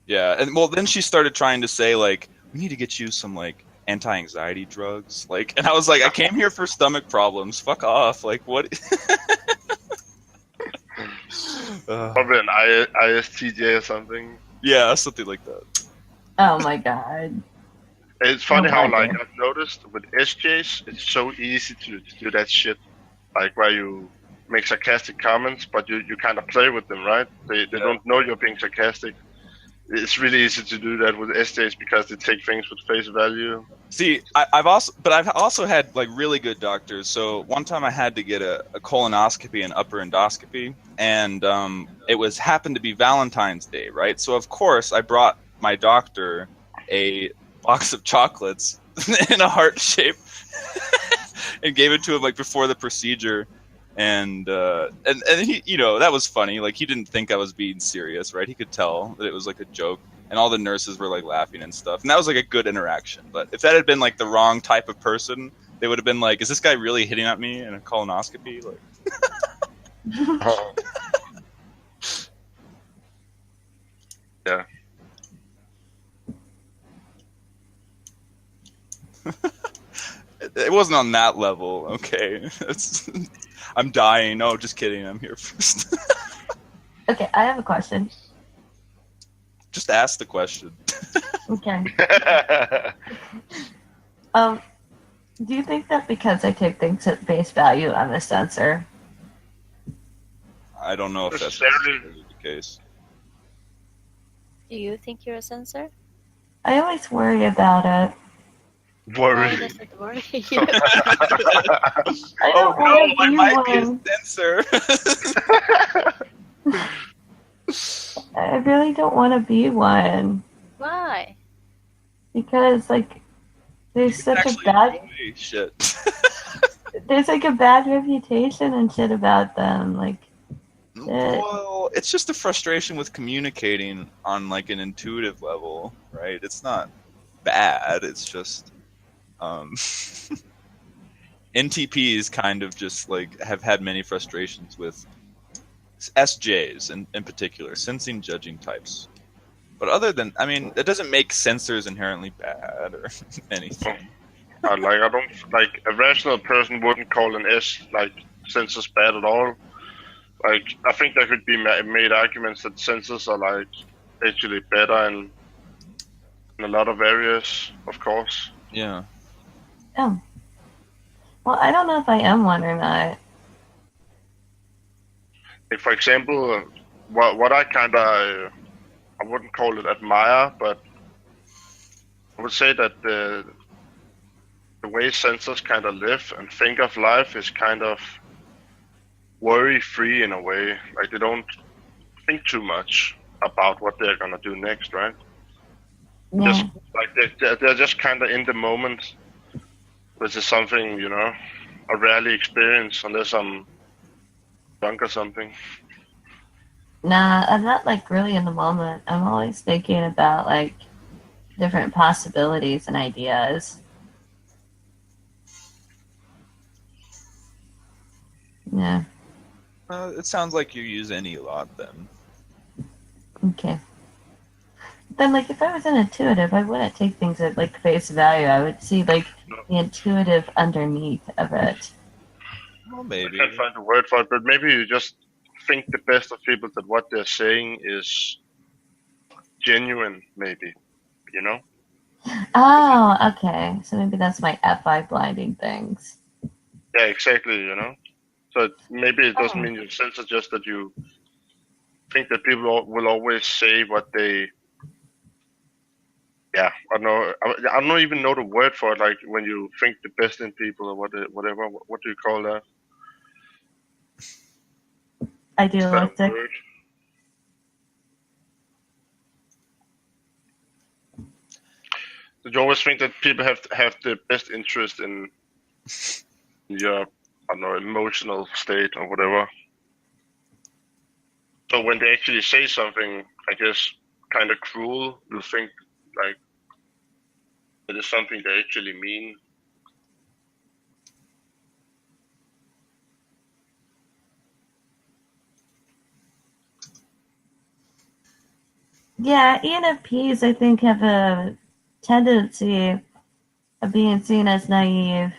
yeah, and well, then she started trying to say like, we need to get you some like anti-anxiety drugs, like, and I was like, I came here for stomach problems, fuck off, like, what? Probably an ISTJ or something. Yeah, something like that. oh my God. It's funny Oh, how my like God. I've noticed with SJs, it's so easy to do that shit, like where you make sarcastic comments, but you kind of play with them, right? They don't know you're being sarcastic. It's really easy to do that with SJs because they take things with face value. See, I've also had like really good doctors. So one time I had to get a colonoscopy and upper endoscopy, and it happened to be Valentine's Day, right? So of course I brought my doctor a box of chocolates in a heart shape and gave it to him like before the procedure, and he, that was funny. Like, he didn't think I was being serious, right? He could tell that it was like a joke. And all the nurses were like laughing and stuff. And that was like a good interaction. But if that had been like the wrong type of person, they would have been like, is this guy really hitting at me in a colonoscopy? Like, Yeah. it wasn't on that level. Okay. I'm dying. No, just kidding. I'm here first. Okay, I have a question. Just ask the question. Okay. Do you think that because I take things at face value, I'm a censor? I don't know if that's Necessarily. necessarily the case. Do you think you're a censor? I always worry about it. Why Worry. does it worry you? I don't want to I be might be one. a censor. I really don't want to be one Why? because, like, there's such a Actually, bad shit. there's like a bad reputation and shit about them. Like, Well, it's just a frustration with communicating on like an intuitive level, right? It's not bad. It's just NTPs kind of just like have had many frustrations with SJs in particular, sensing judging types. But other than, I mean, that doesn't make censors inherently bad or anything. I don't like a rational person wouldn't call an S like census bad at all. Like I think there could be made arguments that census are like actually better in a lot of areas, of course. Yeah. Oh. Well, I don't know if I am one or not. Like for example, what I kind of I wouldn't call it admire, but I would say that the way census kind of live and think of life is kind of worry free in a way. Like they don't think too much about what they're gonna do next, right? Yeah. Just like they're just kind of in the moment, which is something I rarely experience unless I'm drunk or something. Nah, I'm not like really in the moment. I'm always thinking about like different possibilities and ideas. Yeah. It sounds like you use any a lot then. Okay. Then, like, if I was an intuitive, I wouldn't take things at like face value. I would see like the intuitive underneath of it. Well, I maybe. can't find a word for it, but maybe you just think the best of people that what they're saying is genuine, maybe, you know? Oh, okay. So maybe that's my FI blinding things. Yeah, exactly, So maybe it doesn't Oh. mean your sense, it's just that you think that people will always say what they. Yeah, I don't know. I don't even know the word for it. Like when you think the best in people or whatever. What do you call that? Is that a Idealistic. word? Did you always think that people have the best interest in your, I don't know, emotional state or whatever? So when they actually say something, I guess, kind of cruel, you think like it is something they actually mean. Yeah, ENFPs I think have a tendency of being seen as naive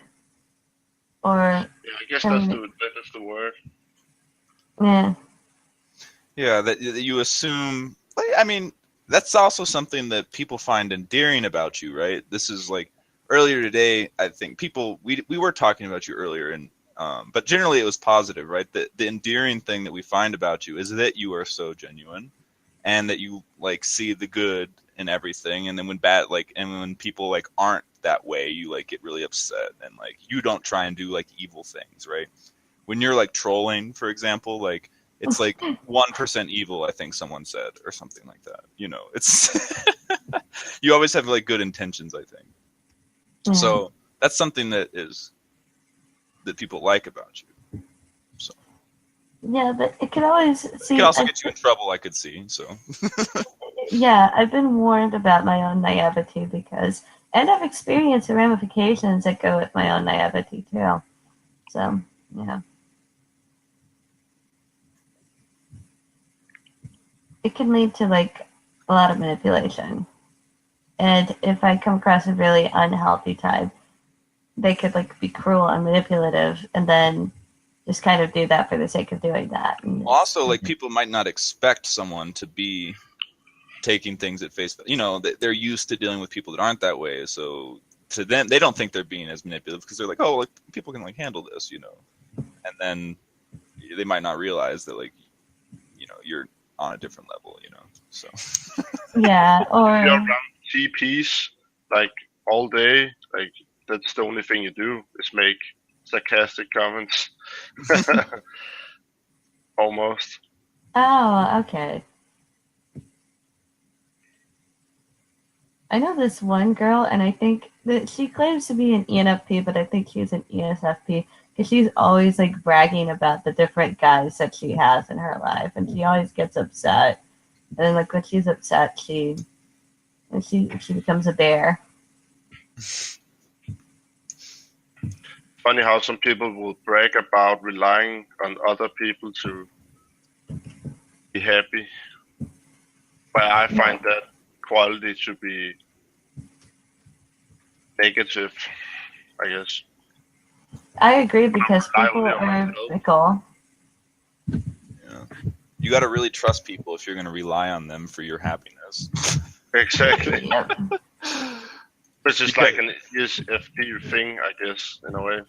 or Yeah, I guess that's the word. yeah. Yeah, that you assume. I mean, that's also something that people find endearing about you, right? This is like earlier today. I think people we were talking about you earlier, and but generally it was positive, right? The endearing thing that we find about you is that you are so genuine, and that you like see the good in everything, and then when people like aren't that way, you like get really upset, and like you don't try and do like evil things, right? When you're like trolling, for example, like it's like 1% evil, I think someone said, or something like that. It's you always have like good intentions, I think. Yeah. So that's something that people like about you. So Yeah, but it could always it see. could also get you in trouble, I could see. So Yeah, I've been warned about my own naivety because, and I've experienced the ramifications that go with my own naivety too. So, yeah. It can lead to like a lot of manipulation. And if I come across a really unhealthy type, they could like be cruel and manipulative and then just kind of do that for the sake of doing that. And also, like people might not expect someone to be taking things at face value. They're used to dealing with people that aren't that way, so to them they don't think they're being as manipulative because they're like, oh, like people can like handle this, and then they might not realize that like you're on a different level, so yeah, If you're or around TPs like all day, like that's the only thing you do is make sarcastic comments. Almost. oh, okay. I know this one girl, and I think that she claims to be an ENFP, but I think she's an ESFP because she's always like bragging about the different guys that she has in her life, and she always gets upset. And then, like when she's upset, she becomes a bear. Funny how some people will brag about relying on other people to be happy. But I find that quality to be negative. I guess. I agree because I people rely on are myself. fickle. Yeah. You got to really trust people if you're going to rely on them for your happiness. Exactly. Yep. Which is like an ESFP thing, I guess, in a way.